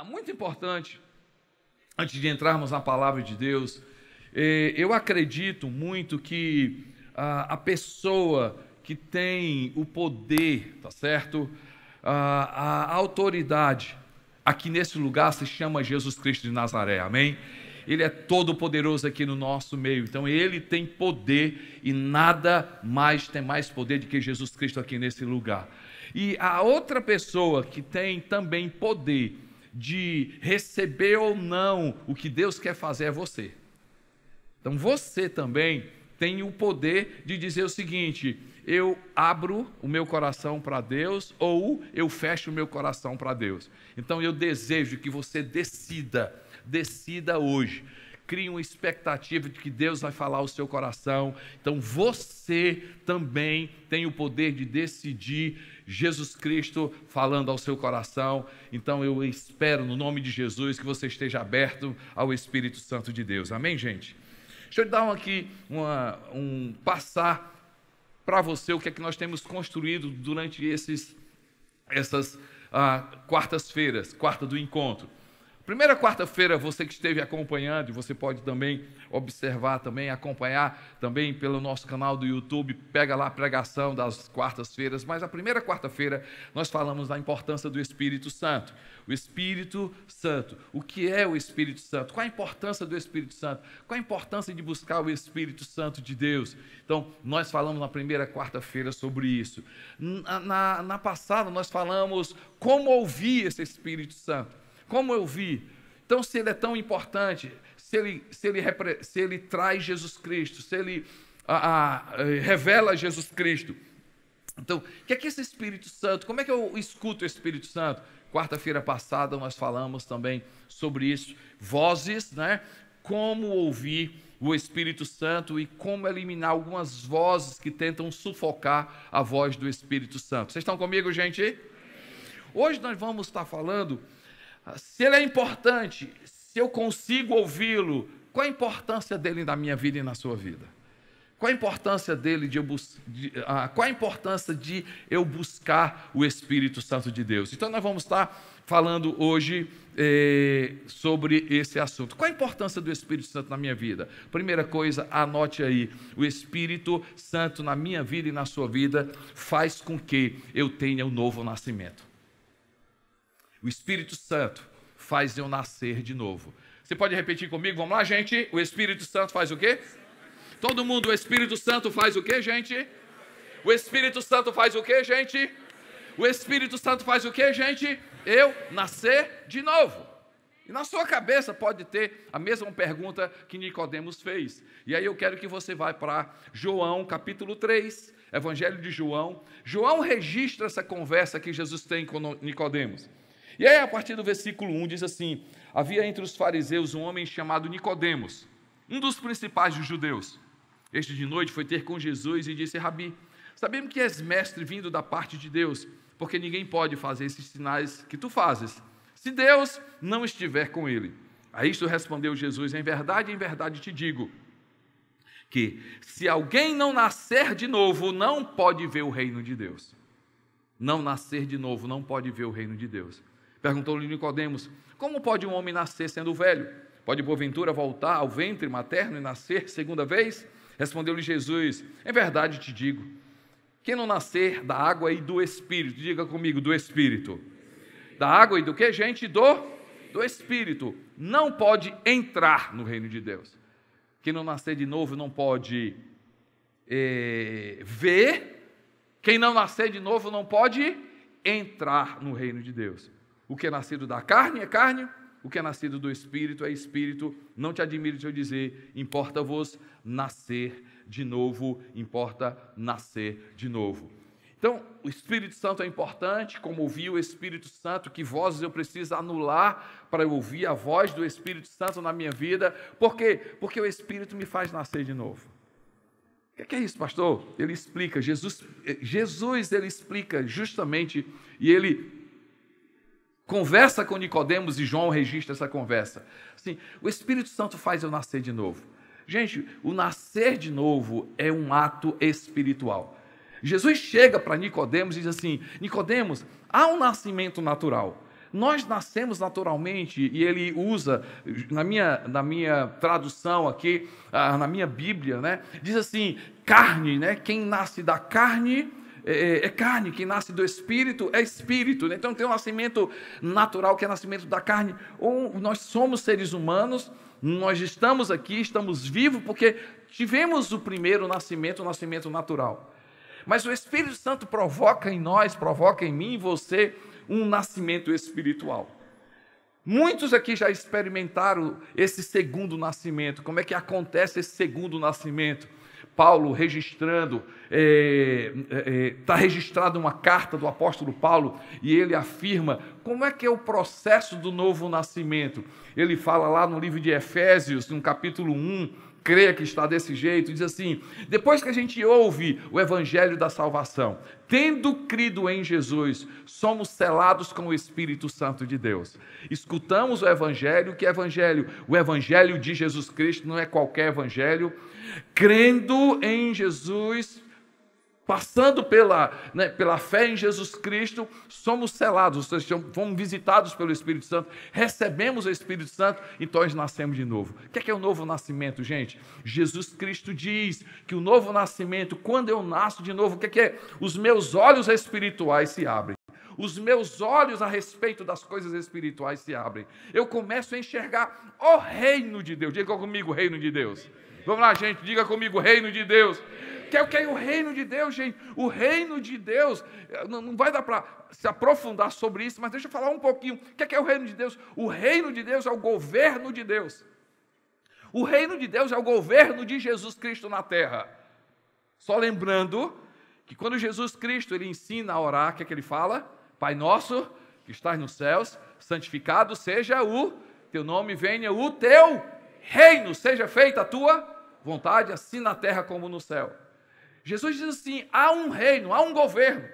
Muito importante, antes de entrarmos na palavra de Deus, eu acredito muito que a pessoa que tem o poder, tá certo? A autoridade aqui nesse lugar se chama Jesus Cristo de Nazaré, amém? Ele é todo poderoso aqui no nosso meio, então ele tem poder e nada mais tem mais poder do que Jesus Cristo aqui nesse lugar. E a outra pessoa que tem também poder de receber ou não o que Deus quer fazer é você. Então você também tem o poder de dizer o seguinte: eu abro o meu coração para Deus ou eu fecho o meu coração para Deus. Então eu desejo que você decida hoje. Crie uma expectativa de que Deus vai falar ao seu coração. Então você também tem o poder de decidir Jesus Cristo falando ao seu coração. Então eu espero no nome de Jesus que você esteja aberto ao Espírito Santo de Deus. Amém, gente? Deixa eu dar aqui passar para você o que é que nós temos construído durante essas quartas-feiras, quarta do encontro. Primeira quarta-feira, você que esteve acompanhando, e você pode também observar, também acompanhar também pelo nosso canal do YouTube, pega lá a pregação das quartas-feiras, mas a primeira quarta-feira nós falamos da importância do Espírito Santo. O Espírito Santo, o que é o Espírito Santo? Qual a importância do Espírito Santo? Qual a importância de buscar o Espírito Santo de Deus? Então, nós falamos na primeira quarta-feira sobre isso. Na passada, nós falamos como ouvir esse Espírito Santo. Como eu vi? Então, se ele é tão importante, se ele traz Jesus Cristo, se ele revela Jesus Cristo. Então, o que é esse Espírito Santo? Como é que eu escuto o Espírito Santo? Quarta-feira passada nós falamos também sobre isso. Vozes, né? Como ouvir o Espírito Santo e como eliminar algumas vozes que tentam sufocar a voz do Espírito Santo. Vocês estão comigo, gente? Hoje nós vamos estar falando se ele é importante, se eu consigo ouvi-lo, qual a importância dele na minha vida e na sua vida? Qual a importância dele qual a importância de eu buscar o Espírito Santo de Deus? Então nós vamos estar falando hoje sobre esse assunto. Qual a importância do Espírito Santo na minha vida? Primeira coisa, anote aí: o Espírito Santo na minha vida e na sua vida faz com que eu tenha um novo nascimento. O Espírito Santo faz eu nascer de novo. Você pode repetir comigo? Vamos lá, gente. O Espírito Santo faz o quê? Todo mundo, o Espírito Santo faz o quê, gente? O Espírito Santo faz o quê, gente? O Espírito Santo faz o quê, gente? Eu nascer de novo. E na sua cabeça pode ter a mesma pergunta que Nicodemos fez. E aí eu quero que você vá para João, capítulo 3, Evangelho de João. João registra essa conversa que Jesus tem com Nicodemos. E aí, a partir do versículo 1, diz assim: havia entre os fariseus um homem chamado Nicodemos, um dos principais dos judeus. Este de noite foi ter com Jesus e disse: Rabi, sabemos que és mestre vindo da parte de Deus, porque ninguém pode fazer esses sinais que tu fazes, se Deus não estiver com ele. A isto respondeu Jesus: em verdade te digo, que se alguém não nascer de novo, não pode ver o reino de Deus. Não nascer de novo, não pode ver o reino de Deus. Perguntou-lhe Nicodemos: como pode um homem nascer sendo velho? Pode porventura voltar ao ventre materno e nascer segunda vez? Respondeu-lhe Jesus: em verdade te digo, quem não nascer da água e do Espírito, diga comigo, do Espírito. Da água e do que, gente? Do Espírito. Não pode entrar no reino de Deus. Quem não nascer de novo não pode ver. Quem não nascer de novo não pode entrar no reino de Deus. O que é nascido da carne é carne, o que é nascido do Espírito é Espírito. Não te admire de eu dizer: importa-vos nascer de novo, importa nascer de novo. Então, o Espírito Santo é importante, como ouvir o Espírito Santo, que vozes eu preciso anular para eu ouvir a voz do Espírito Santo na minha vida. Por quê? Porque o Espírito me faz nascer de novo. O que é isso, pastor? Ele explica, Jesus ele explica justamente, e ele conversa com Nicodemos, e João registra essa conversa. Assim, o Espírito Santo faz eu nascer de novo. Gente, o nascer de novo é um ato espiritual. Jesus chega para Nicodemos e diz assim: Nicodemos, há um nascimento natural. nós nascemos naturalmente, e ele usa, na minha tradução aqui, na minha Bíblia, né, diz assim, carne, né, quem nasce da carne é carne, quem nasce do Espírito é Espírito, né? Então tem um nascimento natural, que é o nascimento da carne, ou nós somos seres humanos, nós estamos aqui, estamos vivos, porque tivemos o primeiro nascimento, o nascimento natural. Mas o Espírito Santo provoca em nós, provoca em mim e você, um nascimento espiritual. Muitos aqui já experimentaram esse segundo nascimento. Como é que acontece esse segundo nascimento? Paulo registrando, está registrada uma carta do apóstolo Paulo, e ele afirma como é que é o processo do novo nascimento. Ele fala lá no livro de Efésios, no capítulo 1, creia que está desse jeito, diz assim, depois que a gente ouve o evangelho da salvação, tendo crido em Jesus, somos selados com o Espírito Santo de Deus. Escutamos o evangelho, que evangelho? O evangelho de Jesus Cristo, não é qualquer evangelho. Crendo em Jesus, passando pela fé em Jesus Cristo, somos selados, ou seja, fomos visitados pelo Espírito Santo, recebemos o Espírito Santo, então nós nascemos de novo. O que é o novo nascimento, gente? Jesus Cristo diz que o novo nascimento, quando eu nasço de novo, o que é? Os meus olhos espirituais se abrem. Os meus olhos a respeito das coisas espirituais se abrem. Eu começo a enxergar o reino de Deus. Diga comigo, reino de Deus. Vamos lá, gente, diga comigo, reino de Deus. Que é o reino de Deus, gente? O reino de Deus, não vai dar para se aprofundar sobre isso, mas deixa eu falar um pouquinho. O que é o reino de Deus? O reino de Deus é o governo de Deus. O reino de Deus é o governo de Jesus Cristo na terra. Só lembrando que quando Jesus Cristo ele ensina a orar, o que é que ele fala? Pai nosso, que estás nos céus, santificado seja o teu nome, venha o teu reino, seja feita a tua vontade, assim na terra como no céu. Jesus diz assim, há um reino, há um governo.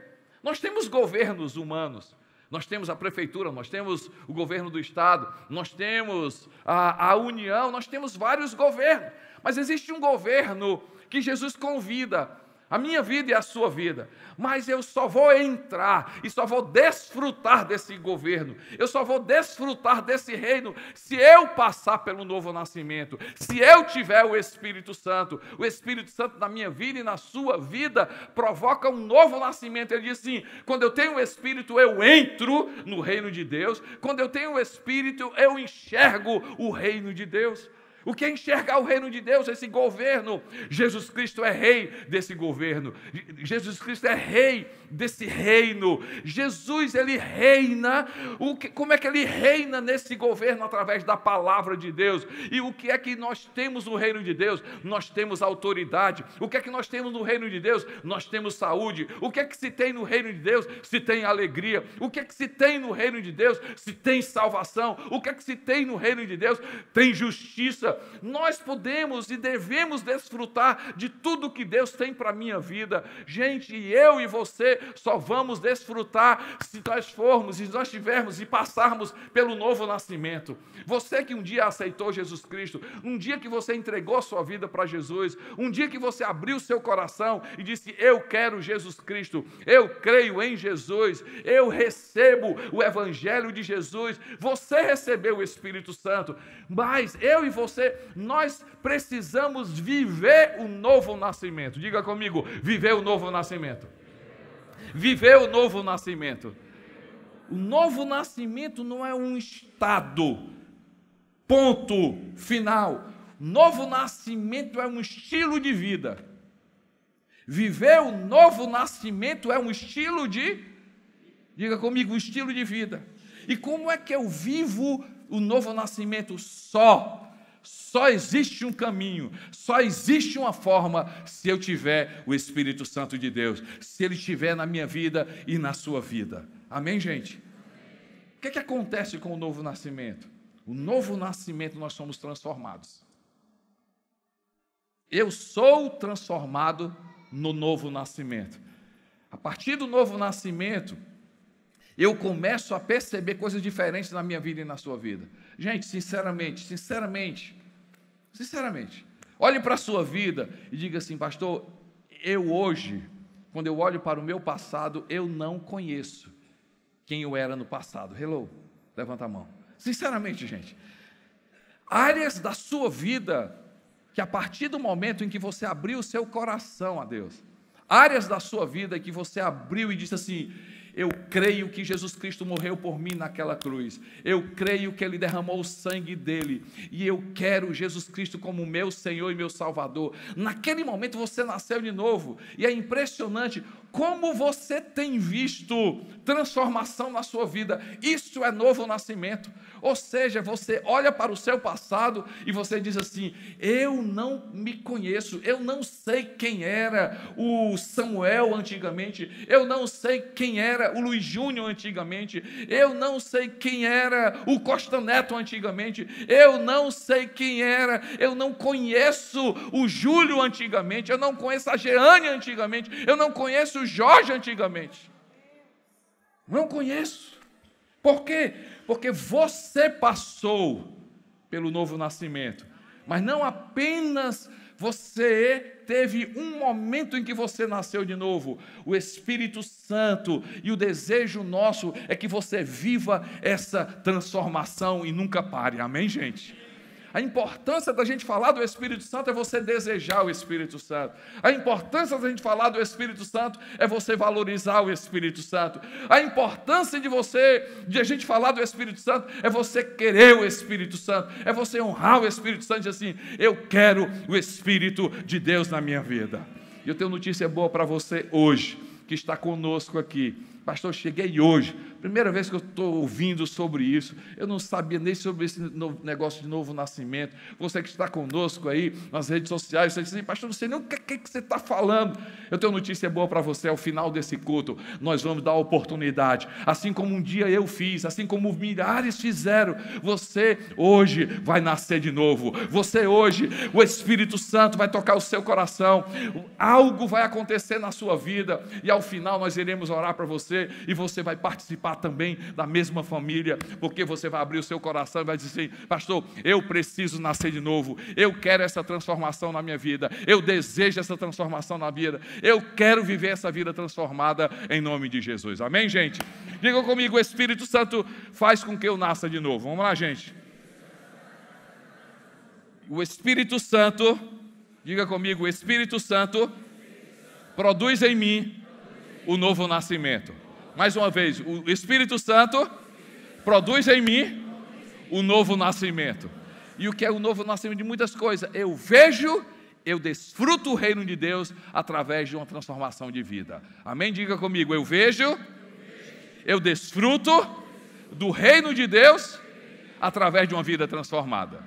Nós temos governos humanos, nós temos a prefeitura, nós temos o governo do Estado, nós temos a União, nós temos vários governos. Mas existe um governo que Jesus convida, a minha vida e a sua vida, mas eu só vou entrar e só vou desfrutar desse governo, eu só vou desfrutar desse reino se eu passar pelo novo nascimento, se eu tiver o Espírito Santo na minha vida e na sua vida provoca um novo nascimento. Ele diz assim, quando eu tenho o Espírito eu entro no reino de Deus, quando eu tenho o Espírito eu enxergo o reino de Deus. O que é enxergar o reino de Deus, esse governo? Jesus Cristo é rei desse governo. Jesus Cristo é rei desse reino. Jesus, ele reina. Como é que ele reina nesse governo? Através da palavra de Deus. E o que é que nós temos no reino de Deus? Nós temos autoridade. O que é que nós temos no reino de Deus? Nós temos saúde. O que é que se tem no reino de Deus? Se tem alegria. O que é que se tem no reino de Deus? Se tem salvação. O que é que se tem no reino de Deus? Tem justiça. Nós podemos e devemos desfrutar de tudo que Deus tem para a minha vida. Gente, eu e você só vamos desfrutar se nós formos, se nós tivermos e passarmos pelo novo nascimento. Você que um dia aceitou Jesus Cristo, um dia que você entregou a sua vida para Jesus, um dia que você abriu seu coração e disse, eu quero Jesus Cristo, eu creio em Jesus, eu recebo o Evangelho de Jesus, você recebeu o Espírito Santo, mas eu e você, nós precisamos viver o novo nascimento. Diga comigo, viver o novo nascimento. Viver o novo nascimento. O novo nascimento não é um estado, ponto final. Novo nascimento é um estilo de vida. Viver o novo nascimento é um estilo de, diga comigo, um estilo de vida. E como é que eu vivo o novo nascimento? Só existe um caminho, só existe uma forma se eu tiver o Espírito Santo de Deus, se Ele estiver na minha vida e na sua vida. Amém, gente? O que acontece com o novo nascimento? O novo nascimento nós somos transformados. Eu sou transformado no novo nascimento. A partir do novo nascimento, eu começo a perceber coisas diferentes na minha vida e na sua vida. Gente, sinceramente, olhe para a sua vida e diga assim, pastor, eu hoje, quando eu olho para o meu passado, eu não conheço quem eu era no passado. Hello? Levanta a mão. Sinceramente, gente. Áreas da sua vida que a partir do momento em que você abriu o seu coração a Deus, áreas da sua vida que você abriu e disse assim: eu creio que Jesus Cristo morreu por mim naquela cruz, eu creio que Ele derramou o sangue dEle, e eu quero Jesus Cristo como meu Senhor e meu Salvador. Naquele momento você nasceu de novo, e é impressionante como você tem visto transformação na sua vida. Isso é novo nascimento. Ou seja, você olha para o seu passado e você diz assim: eu não me conheço, eu não sei quem era o Samuel antigamente, eu não sei quem era o Luiz Júnior antigamente, eu não sei quem era o Costa Neto antigamente, eu não sei quem era, eu não conheço o Júlio antigamente, eu não conheço a Jeane antigamente, eu não conheço o Jorge antigamente. Não conheço. Por quê? Porque você passou pelo novo nascimento, mas não apenas você teve um momento em que você nasceu de novo. O Espírito Santo, e o desejo nosso é que você viva essa transformação e nunca pare. Amém, gente? A importância da gente falar do Espírito Santo é você desejar o Espírito Santo. A importância da gente falar do Espírito Santo é você valorizar o Espírito Santo. A importância de a gente falar do Espírito Santo é você querer o Espírito Santo, é você honrar o Espírito Santo e dizer assim: eu quero o Espírito de Deus na minha vida. E eu tenho notícia boa para você hoje, que está conosco aqui. Pastor, cheguei hoje, primeira vez que eu estou ouvindo sobre isso, eu não sabia nem sobre esse negócio de novo nascimento. Você que está conosco aí nas redes sociais, você diz assim: pastor, não sei nem o que você está falando. Eu tenho notícia boa para você. Ao final desse culto, nós vamos dar a oportunidade, assim como um dia eu fiz, assim como milhares fizeram, você hoje vai nascer de novo. Você hoje, o Espírito Santo vai tocar o seu coração, algo vai acontecer na sua vida, e ao final nós iremos orar para você, e você vai participar também da mesma família, porque você vai abrir o seu coração e vai dizer assim: pastor, eu preciso nascer de novo, eu quero essa transformação na minha vida, eu desejo essa transformação na vida, eu quero viver essa vida transformada em nome de Jesus. Amém, gente? Diga comigo: o Espírito Santo faz com que eu nasça de novo. Vamos lá, gente. O Espírito Santo, diga comigo: o Espírito Santo produz em mim o novo nascimento. Mais uma vez, o Espírito Santo produz em mim o novo nascimento. E o que é o novo nascimento? De muitas coisas. Eu vejo, eu desfruto o reino de Deus através de uma transformação de vida. Amém? Diga comigo: eu vejo, eu desfruto do reino de Deus através de uma vida transformada.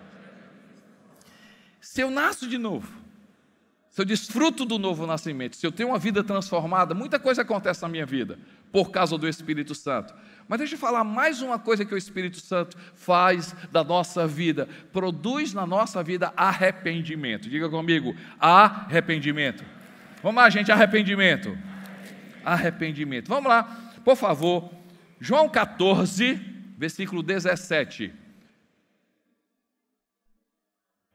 Se eu nasço de novo, se eu desfruto do novo nascimento, se eu tenho uma vida transformada, muita coisa acontece na minha vida por causa do Espírito Santo. Mas deixa eu falar mais uma coisa que o Espírito Santo faz da nossa vida: produz na nossa vida arrependimento. Diga comigo: arrependimento. Vamos lá, gente, arrependimento. Arrependimento. Vamos lá, por favor, João 14, versículo 17.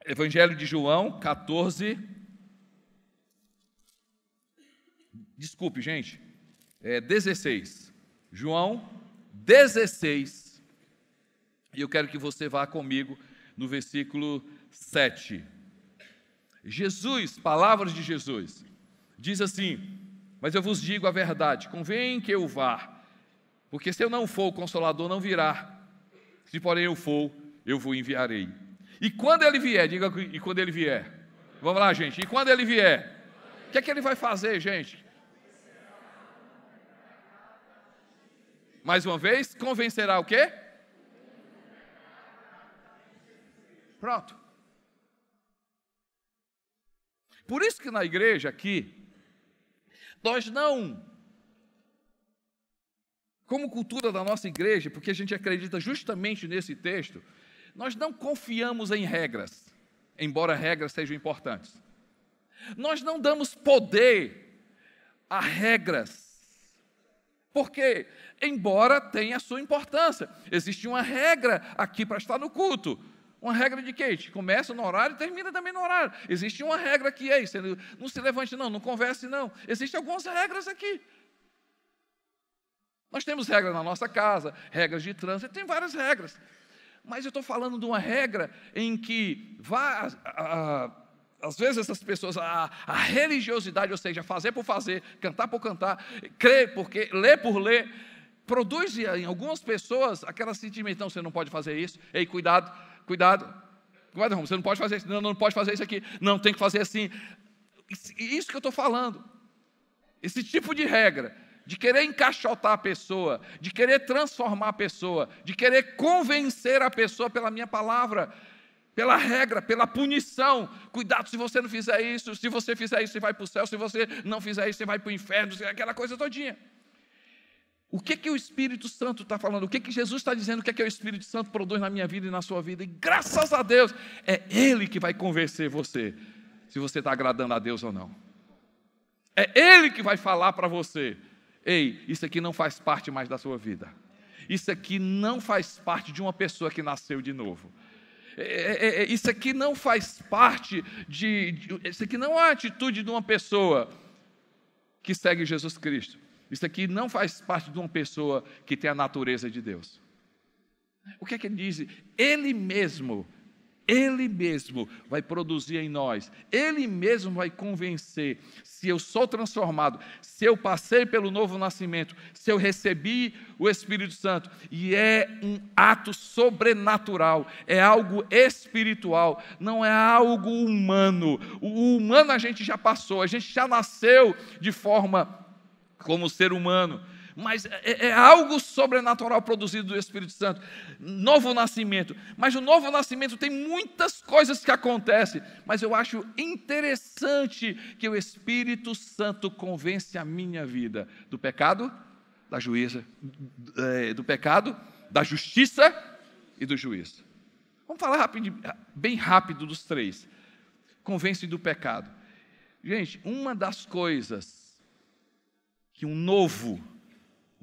Evangelho de João 14. Desculpe, gente. 16. João 16. E eu quero que você vá comigo no versículo 7. Jesus, palavras de Jesus, diz assim: mas eu vos digo a verdade, convém que eu vá, porque se eu não for, o Consolador não virá. Se porém eu for, eu vos enviarei. E quando ele vier, diga, e quando ele vier? Vamos lá, gente. E quando ele vier, o que é que ele vai fazer, gente? Mais uma vez, convencerá o quê? Pronto. Por isso que na igreja aqui, nós não, como cultura da nossa igreja, porque a gente acredita justamente nesse texto, nós não confiamos em regras, embora regras sejam importantes. Nós não damos poder a regras, porque, embora tenha a sua importância, existe uma regra aqui para estar no culto. Uma regra de quê? Começa no horário e termina também no horário. Existe uma regra que é isso: não se levante não, não converse não. Existem algumas regras aqui. Nós temos regras na nossa casa, regras de trânsito, tem várias regras. Mas eu estou falando de uma regra em que às vezes essas pessoas, a religiosidade, ou seja, fazer por fazer, cantar por cantar, crer porque, ler por ler, produz em algumas pessoas aquela sentimento, não, você não pode fazer isso, ei, cuidado, você não pode fazer isso, não pode fazer isso aqui, não, tem que fazer assim. Isso que eu estou falando, esse tipo de regra, de querer encaixotar a pessoa, de querer transformar a pessoa, de querer convencer a pessoa pela minha palavra, pela regra, pela punição. Cuidado se você não fizer isso, se você fizer isso, você vai para o céu, se você não fizer isso, você vai para o inferno, aquela coisa todinha. O que o Espírito Santo está falando? O que Jesus está dizendo? O que o Espírito Santo produz na minha vida e na sua vida? E graças a Deus, é Ele que vai convencer você, se você está agradando a Deus ou não. É Ele que vai falar para você, ei, isso aqui não faz parte mais da sua vida. Isso aqui não faz parte de uma pessoa que nasceu de novo. Isso aqui não faz parte isso aqui não é a atitude de uma pessoa que segue Jesus Cristo. Isso aqui não faz parte de uma pessoa que tem a natureza de Deus. O que é que ele diz? Ele mesmo vai produzir em nós, Ele mesmo vai convencer, se eu sou transformado, se eu passei pelo novo nascimento, se eu recebi o Espírito Santo, e é um ato sobrenatural, é algo espiritual, não é algo humano. O humano a gente já passou, a gente já nasceu de forma como ser humano, mas é algo sobrenatural produzido do Espírito Santo, novo nascimento. Mas o novo nascimento tem muitas coisas que acontecem, mas eu acho interessante que o Espírito Santo convence a minha vida do pecado, da juíza, do pecado, da justiça e do juízo. Vamos falar bem rápido dos três. Convence do pecado. Gente, uma das coisas que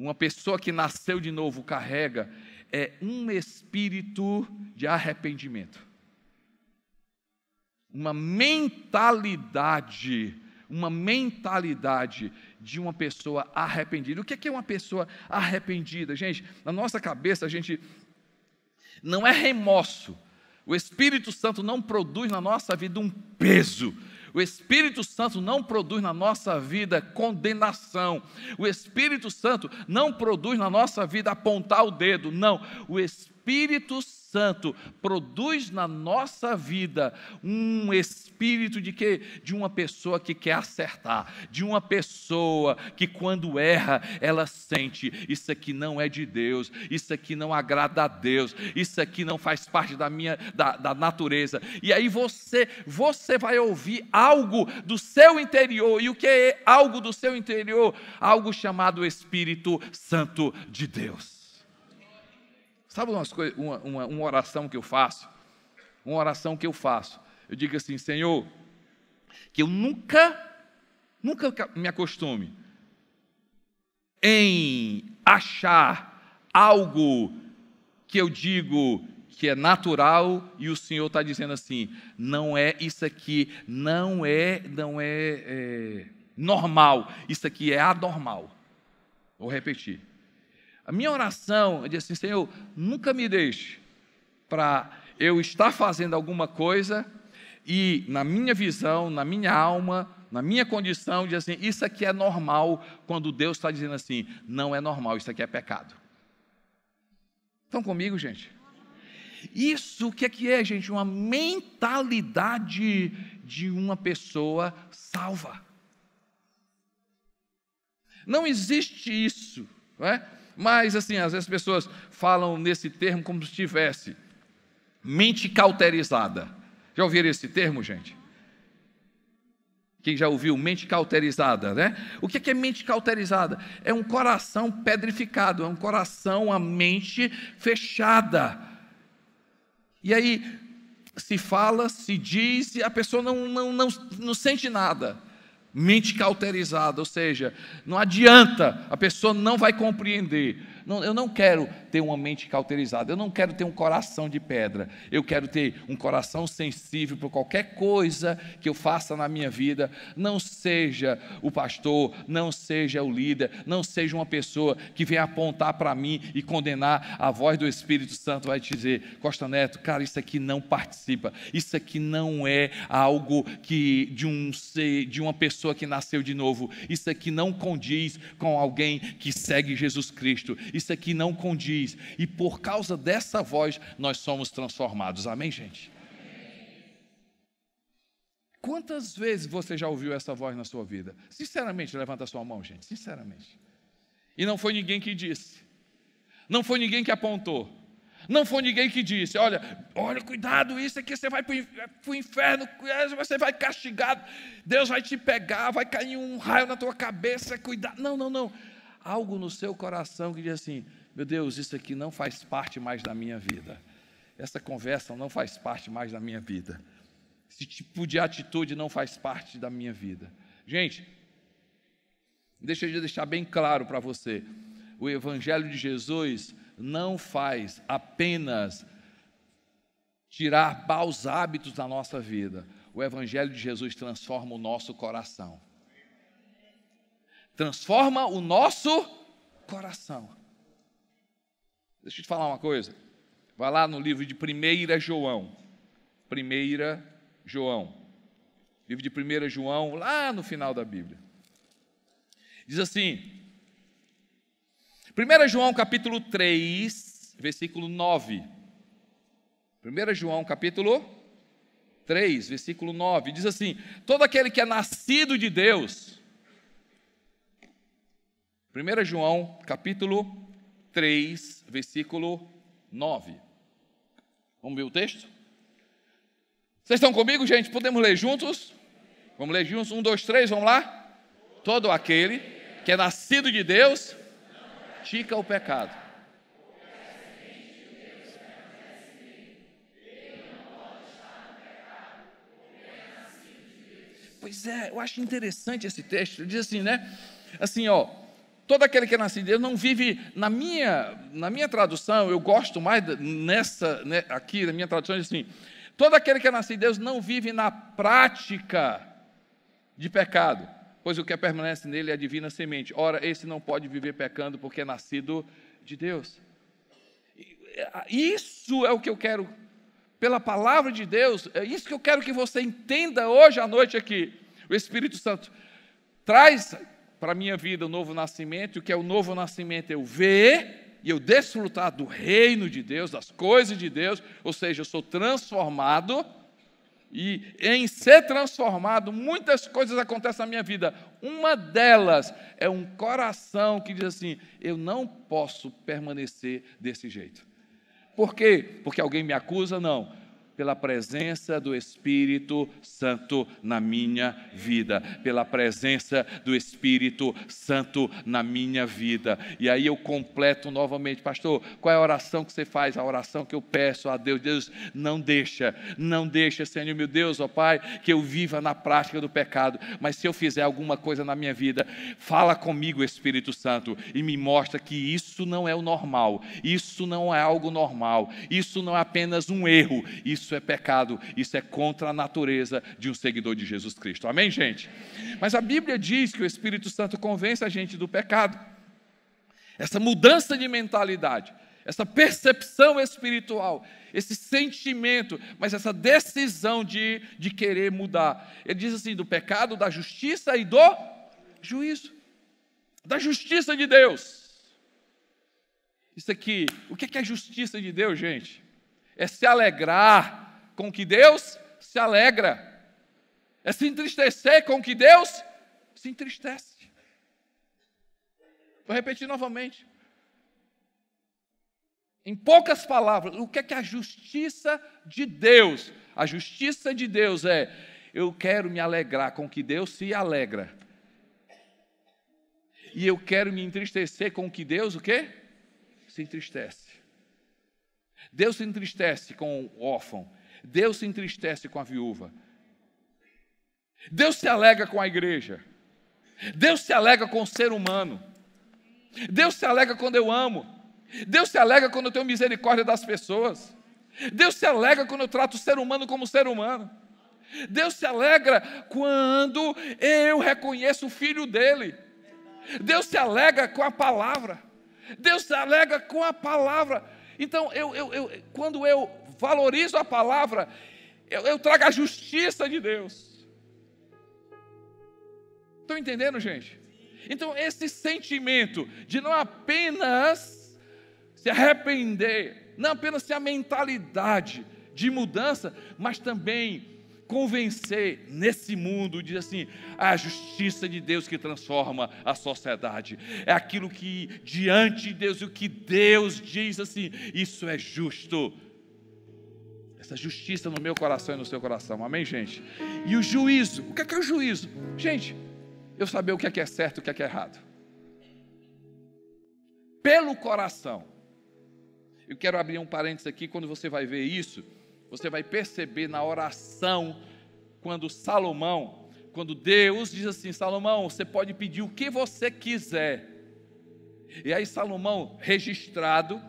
uma pessoa que nasceu de novo carrega é um espírito de arrependimento. Uma mentalidade de uma pessoa arrependida. O que é uma pessoa arrependida? Gente, na nossa cabeça a gente não é remorso. O Espírito Santo não produz na nossa vida um peso. O Espírito Santo não produz na nossa vida condenação. O Espírito Santo não produz na nossa vida apontar o dedo. Não, o Espírito Santo produz na nossa vida um espírito de uma pessoa que quer acertar, de uma pessoa que quando erra, ela sente, isso aqui não é de Deus, isso aqui não agrada a Deus, isso aqui não faz parte da natureza. E aí você vai ouvir algo do seu interior. E o que é algo do seu interior? Algo chamado Espírito Santo de Deus. Sabe uma oração que eu faço? Uma oração que eu faço. Eu digo assim, Senhor, que eu nunca me acostume em achar algo que eu digo que é natural e o Senhor está dizendo assim, não é isso aqui, não é normal, isso aqui é anormal. Vou repetir. A minha oração é dizer assim, Senhor, nunca me deixe para eu estar fazendo alguma coisa e na minha visão, na minha alma, na minha condição, dizer assim, isso aqui é normal, quando Deus está dizendo assim, não é normal, isso aqui é pecado. Estão comigo, gente? Isso, o que é, gente? Uma mentalidade de uma pessoa salva. Não existe isso, não é? Mas, assim, às vezes as pessoas falam nesse termo como se tivesse mente cauterizada. Já ouviram esse termo, gente? Quem já ouviu mente cauterizada, né? O que é mente cauterizada? É um coração pedrificado, é um coração, a mente fechada. E aí, se fala, se diz, e a pessoa não sente nada. Mente cauterizada, ou seja, não adianta, a pessoa não vai compreender, Eu não quero ter uma mente cauterizada, eu não quero ter um coração de pedra, eu quero ter um coração sensível para qualquer coisa que eu faça na minha vida. Não seja o pastor, não seja o líder, não seja uma pessoa que venha apontar para mim e condenar. A voz do Espírito Santo vai te dizer: Costa Neto, cara, isso aqui não participa, isso aqui não é algo que de uma pessoa que nasceu de novo, isso aqui não condiz com alguém que segue Jesus Cristo, isso aqui não condiz, e por causa dessa voz nós somos transformados. Amém, gente? Quantas vezes você já ouviu essa voz na sua vida? Sinceramente, levanta a sua mão, gente, sinceramente. E não foi ninguém que disse, não foi ninguém que apontou, não foi ninguém que disse: olha, cuidado, isso aqui você vai para o inferno, você vai castigado, Deus vai te pegar, vai cair um raio na tua cabeça, cuidado. Não. Algo no seu coração que diz assim: meu Deus, isso aqui não faz parte mais da minha vida, essa conversa não faz parte mais da minha vida, esse tipo de atitude não faz parte da minha vida. Gente, deixa eu deixar bem claro para você: o Evangelho de Jesus não faz apenas tirar maus hábitos da nossa vida. O Evangelho de Jesus transforma o nosso coração. Transforma o nosso coração. Deixa eu te falar uma coisa. Vai lá no livro de 1 João. 1 João. Livro de 1 João, lá no final da Bíblia. Diz assim, 1 João capítulo 3, versículo 9. 1 João capítulo 3, versículo 9. Diz assim: todo aquele que é nascido de Deus. 1 João capítulo 3, versículo 9. Vamos ver o texto? Vocês estão comigo, gente? Podemos ler juntos? Vamos ler juntos? 1, 2, 3, vamos lá? Todo aquele que é nascido de Deus pratica o pecado. Pois é, eu acho interessante esse texto. Ele diz assim, né? Assim, ó, todo aquele que é nascido de Deus não vive, na minha tradução, eu gosto mais nessa, né, aqui na minha tradução, diz assim: todo aquele que é nascido de Deus não vive na prática de pecado, pois o que permanece nele é a divina semente. Ora, esse não pode viver pecando porque é nascido de Deus. Isso é o que eu quero, pela palavra de Deus, é isso que eu quero que você entenda hoje à noite aqui. O Espírito Santo traz para a minha vida o novo nascimento. E o que é o novo nascimento? Eu ver e eu desfrutar do reino de Deus, das coisas de Deus, ou seja, eu sou transformado. E em ser transformado, muitas coisas acontecem na minha vida. Uma delas é um coração que diz assim: eu não posso permanecer desse jeito. Por quê? Porque alguém me acusa? Não. Pela presença do Espírito Santo na minha vida, pela presença do Espírito Santo na minha vida. E aí eu completo novamente: pastor, qual é a oração que você faz? A oração que eu peço a Deus: Deus, não deixa, Senhor meu Deus, ó Pai, que eu viva na prática do pecado, mas se eu fizer alguma coisa na minha vida, fala comigo, Espírito Santo, e me mostra que isso não é o normal, isso não é algo normal, isso não é apenas um erro, isso é pecado, isso é contra a natureza de um seguidor de Jesus Cristo. Amém, gente? Mas a Bíblia diz que o Espírito Santo convence a gente do pecado. Essa mudança de mentalidade, essa percepção espiritual, esse sentimento, mas essa decisão de querer mudar. Ele diz assim: do pecado, da justiça e do juízo. Da justiça de Deus. Isso aqui, o que é a justiça de Deus, gente? É se alegrar com o que Deus se alegra. É se entristecer com o que Deus se entristece. Vou repetir novamente. Em poucas palavras, o que é a justiça de Deus? A justiça de Deus é: eu quero me alegrar com o que Deus se alegra. E eu quero me entristecer com o que Deus, o quê? Se entristece. Deus se entristece com o órfão. Deus se entristece com a viúva. Deus se alegra com a igreja. Deus se alegra com o ser humano. Deus se alegra quando eu amo. Deus se alegra quando eu tenho misericórdia das pessoas. Deus se alegra quando eu trato o ser humano como ser humano. Deus se alegra quando eu reconheço o Filho dele. Deus se alegra com a palavra. Deus se alegra com a palavra. Então, quando eu valorizo a palavra, eu trago a justiça de Deus. Estão entendendo, gente? Então, esse sentimento de não apenas se arrepender, não apenas ter a mentalidade de mudança, mas também convencer nesse mundo, diz assim, a justiça de Deus que transforma a sociedade, é aquilo que diante de Deus, o que Deus diz assim, isso é justo, essa justiça no meu coração e no seu coração, amém, gente? E o juízo, o que é o juízo? Gente, eu saber o que é certo e o que é errado, pelo coração. Eu quero abrir um parênteses aqui, quando você vai ver isso, você vai perceber na oração, quando Salomão, quando Deus diz assim, Salomão, você pode pedir o que você quiser. E aí Salomão, registrado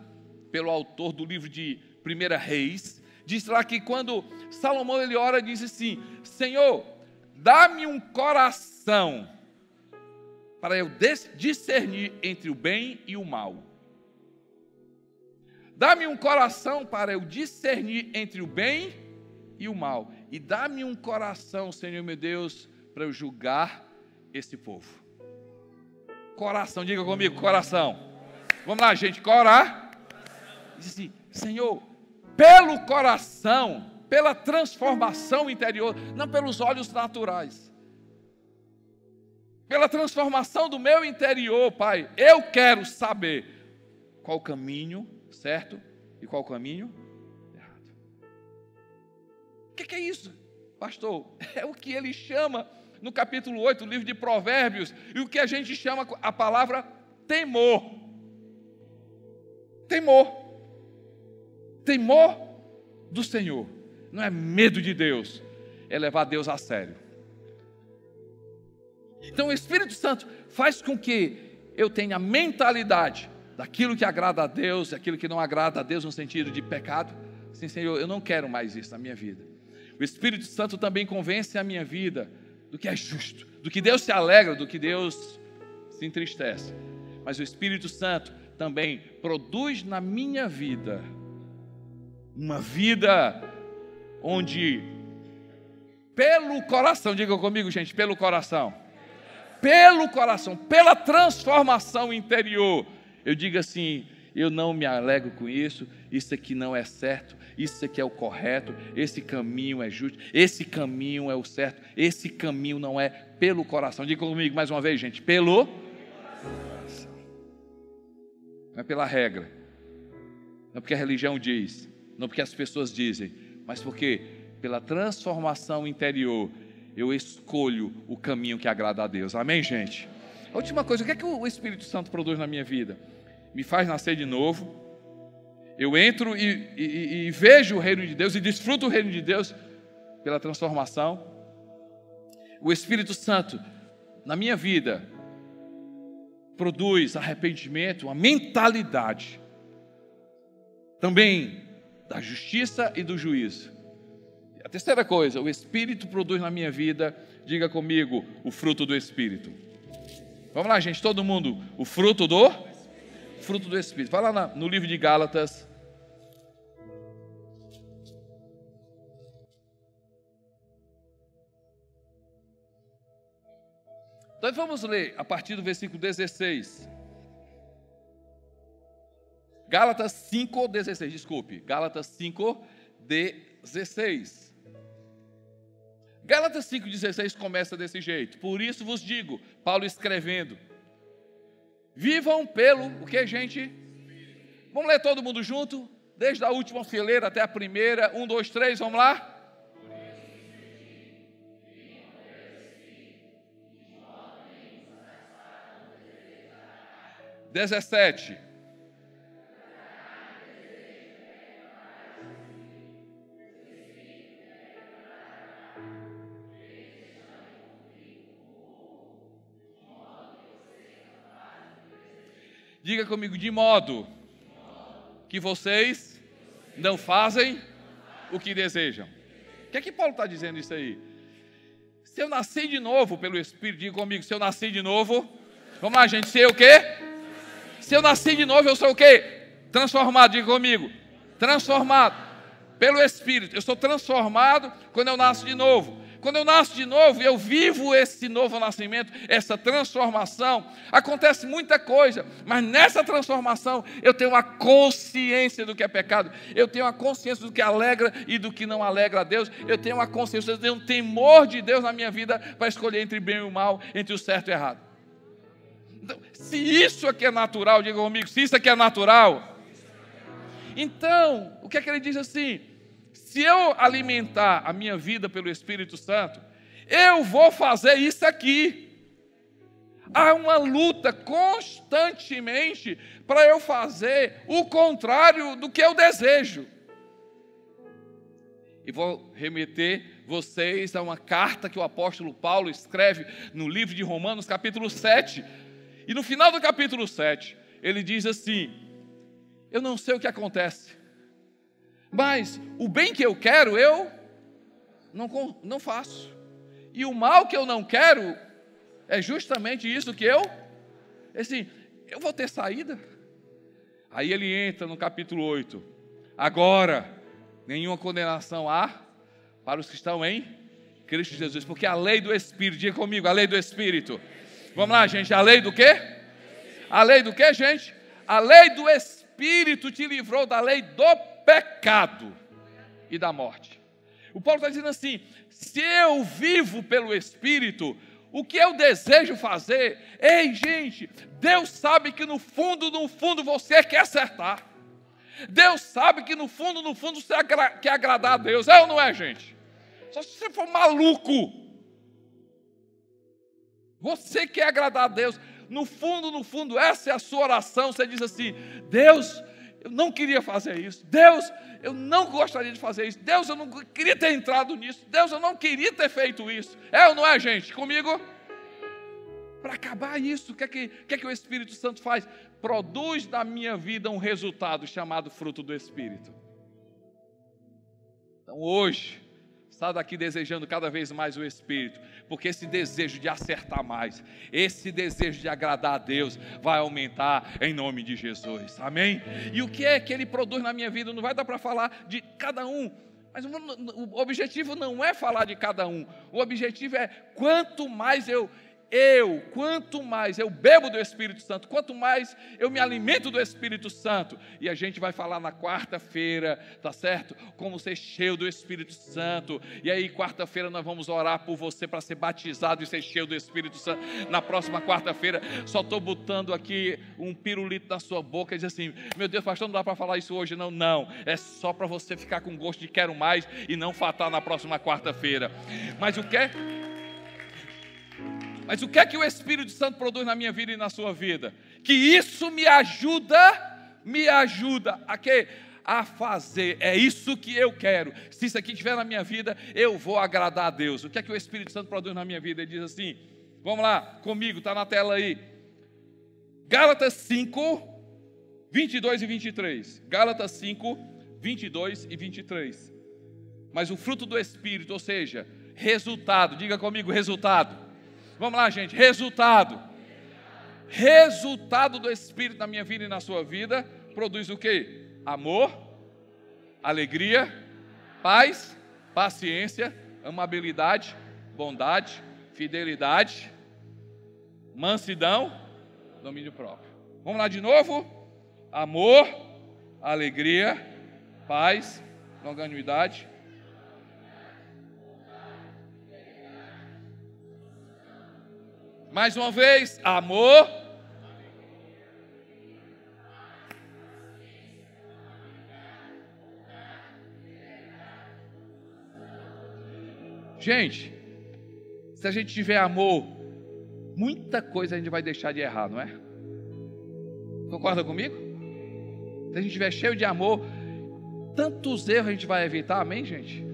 pelo autor do livro de 1 Reis, diz lá que quando Salomão ele ora, diz assim, Senhor, dá-me um coração para eu discernir entre o bem e o mal. Dá-me um coração para eu discernir entre o bem e o mal. E dá-me um coração, Senhor meu Deus, para eu julgar esse povo. Coração, diga comigo, coração. Vamos lá, gente, diz assim, Senhor, pelo coração, pela transformação interior, não pelos olhos naturais. Pela transformação do meu interior, Pai, eu quero saber qual o caminho certo e qual o caminho errado. O que é isso, pastor? É o que ele chama no capítulo 8 do livro de Provérbios, e o que a gente chama a palavra temor. Temor do Senhor. Não é medo de Deus, é levar Deus a sério. Então o Espírito Santo faz com que eu tenha a mentalidade daquilo que agrada a Deus, daquilo que não agrada a Deus no sentido de pecado. Sim, Senhor, eu não quero mais isso na minha vida. O Espírito Santo também convence a minha vida do que é justo, do que Deus se alegra, do que Deus se entristece. Mas o Espírito Santo também produz na minha vida uma vida onde pelo coração, diga comigo, gente, pelo coração, pela transformação interior, eu digo assim, eu não me alegro com isso, isso aqui não é certo, isso aqui é o correto, esse caminho é justo, esse caminho é o certo, esse caminho não é pelo coração. Diga comigo mais uma vez, gente, pelo coração. Não é pela regra, não é porque a religião diz, não é porque as pessoas dizem, mas porque pela transformação interior, eu escolho o caminho que agrada a Deus. Amém, gente? A última coisa, o que é que o Espírito Santo produz na minha vida? Me faz nascer de novo. Eu entro e vejo o reino de Deus e desfruto o reino de Deus pela transformação. O Espírito Santo, na minha vida, produz arrependimento, uma mentalidade também da justiça e do juízo. A terceira coisa, o Espírito produz na minha vida, diga comigo, o fruto do Espírito. Vamos lá, gente, todo mundo, o fruto do Espírito. Vai lá no livro de Gálatas. Então vamos ler a partir do versículo 16. Gálatas 5:16, desculpe. Gálatas 5:16. Gálatas 5:16 começa desse jeito. Por isso vos digo, Paulo escrevendo, vivam pelo, o que, gente? Vamos ler todo mundo junto? Desde a última fileira até a primeira. 1, 2, 3, vamos lá? 17. Diga comigo, de modo que vocês não fazem o que desejam. O que é que Paulo está dizendo isso aí? Se eu nasci de novo pelo Espírito, diga comigo, se eu nasci de novo, vamos lá gente, se eu o quê? Se eu nasci de novo, eu sou o quê? Transformado, diga comigo, transformado pelo Espírito. Eu sou transformado quando eu nasço de novo. Quando eu nasço de novo, eu vivo esse novo nascimento, essa transformação, acontece muita coisa, mas nessa transformação eu tenho uma consciência do que é pecado, eu tenho uma consciência do que alegra e do que não alegra a Deus, eu tenho uma consciência, eu tenho um temor de Deus na minha vida para escolher entre bem e o mal, entre o certo e o errado. Então, se isso aqui é natural, diga comigo, se isso aqui é natural, então, o que é que ele diz assim? Se eu alimentar a minha vida pelo Espírito Santo, eu vou fazer isso aqui. Há uma luta constantemente para eu fazer o contrário do que eu desejo. E vou remeter vocês a uma carta que o apóstolo Paulo escreve no livro de Romanos, capítulo 7. E no final do capítulo 7, ele diz assim: eu não sei o que acontece, mas o bem que eu quero, eu não faço. E o mal que eu não quero, é justamente isso que eu vou ter saída. Aí ele entra no capítulo 8. Agora, nenhuma condenação há para os que estão em Cristo Jesus. Porque a lei do Espírito, diga comigo, a lei do Espírito. Vamos lá, gente, a lei do quê? A lei do quê, gente? A lei do Espírito te livrou da lei do pecado e da morte. O Paulo está dizendo assim: se eu vivo pelo Espírito, o que eu desejo fazer, ei gente, Deus sabe que no fundo você quer acertar. Deus sabe que no fundo você quer agradar a Deus, é ou não é, gente? Só se você for maluco. Você quer agradar a Deus, no fundo, essa é a sua oração. Você diz assim: Deus, eu não queria fazer isso. Deus, eu não gostaria de fazer isso. Deus, eu não queria ter entrado nisso. Deus, eu não queria ter feito isso. É ou não é, gente? Comigo? Para acabar isso, o que é que o Espírito Santo faz? Produz na minha vida um resultado chamado fruto do Espírito. Então hoje, sai daqui desejando cada vez mais o Espírito, porque esse desejo de acertar mais, esse desejo de agradar a Deus vai aumentar em nome de Jesus, amém? E o que é que Ele produz na minha vida? Não vai dar para falar de cada um, mas o objetivo não é falar de cada um, o objetivo é quanto mais quanto mais eu bebo do Espírito Santo, quanto mais eu me alimento do Espírito Santo, e a gente vai falar na quarta-feira, tá certo? Como ser cheio do Espírito Santo, e aí quarta-feira nós vamos orar por você para ser batizado e ser cheio do Espírito Santo. Na próxima quarta-feira, só estou botando aqui um pirulito na sua boca e diz assim: meu Deus, pastor, não dá para falar isso hoje, não, é só para você ficar com gosto de quero mais e não faltar na próxima quarta-feira. Mas o que é que o Espírito Santo produz na minha vida e na sua vida? Que isso me ajuda a quê? A fazer, é isso que eu quero. Se isso aqui estiver na minha vida, eu vou agradar a Deus. O que é que o Espírito Santo produz na minha vida? Ele diz assim, vamos lá, comigo, está na tela aí. Gálatas 5, 22 e 23. Gálatas 5, 22 e 23. Mas o fruto do Espírito, ou seja, resultado, diga comigo, resultado. Vamos lá, gente, resultado do Espírito na minha vida e na sua vida, produz o quê? Amor, alegria, paz, paciência, amabilidade, bondade, fidelidade, mansidão, domínio próprio. Vamos lá de novo? Amor, alegria, paz, longanimidade. Mais uma vez, amor. Gente, se a gente tiver amor, muita coisa a gente vai deixar de errar, não é? Concorda comigo? Se a gente estiver cheio de amor, tantos erros a gente vai evitar, amém, gente?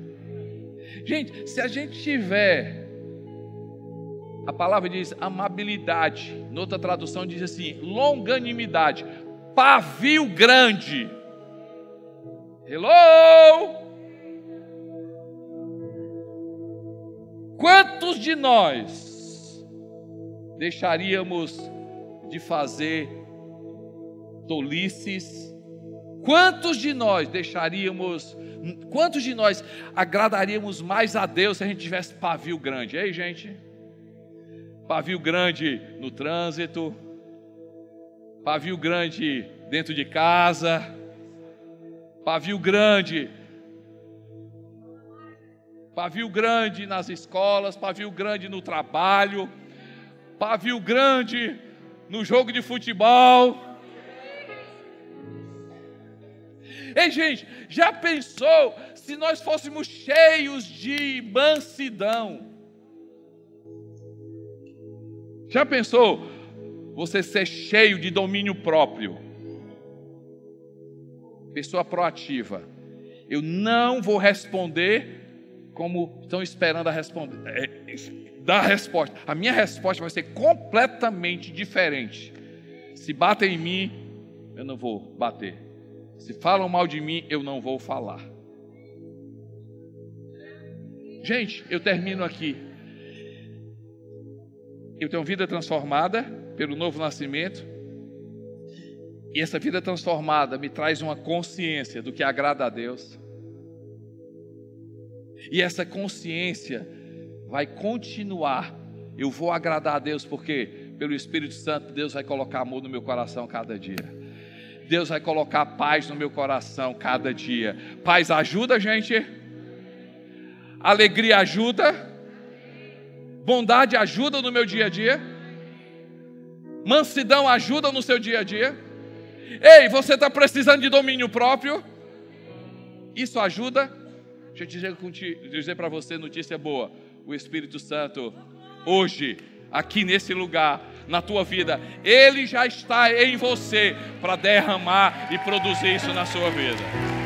Gente, se a gente tiver... A palavra diz amabilidade, noutra tradução diz assim, longanimidade, pavio grande. Hello! Quantos de nós deixaríamos de fazer tolices? Quantos de nós agradaríamos mais a Deus se a gente tivesse pavio grande? Ei, gente, pavio grande no trânsito, pavio grande dentro de casa, pavio grande nas escolas, pavio grande no trabalho, pavio grande no jogo de futebol. Ei, gente, já pensou se nós fôssemos cheios de mansidão? Já pensou você ser cheio de domínio próprio? Pessoa proativa. Eu não vou responder como estão esperando dar a resposta. A minha resposta vai ser completamente diferente. Se batem em mim, eu não vou bater. Se falam mal de mim, eu não vou falar. Gente, eu termino aqui. Eu tenho vida transformada pelo novo nascimento. E essa vida transformada me traz uma consciência do que agrada a Deus. E essa consciência vai continuar. Eu vou agradar a Deus porque pelo Espírito Santo Deus vai colocar amor no meu coração cada dia. Deus vai colocar paz no meu coração cada dia. Paz ajuda, gente. Alegria ajuda. Bondade ajuda no meu dia a dia. Mansidão ajuda no seu dia a dia. Ei, você está precisando de domínio próprio? Isso ajuda? Deixa eu dizer para você notícia boa. O Espírito Santo, hoje, aqui nesse lugar, na tua vida, Ele já está em você para derramar e produzir isso na sua vida.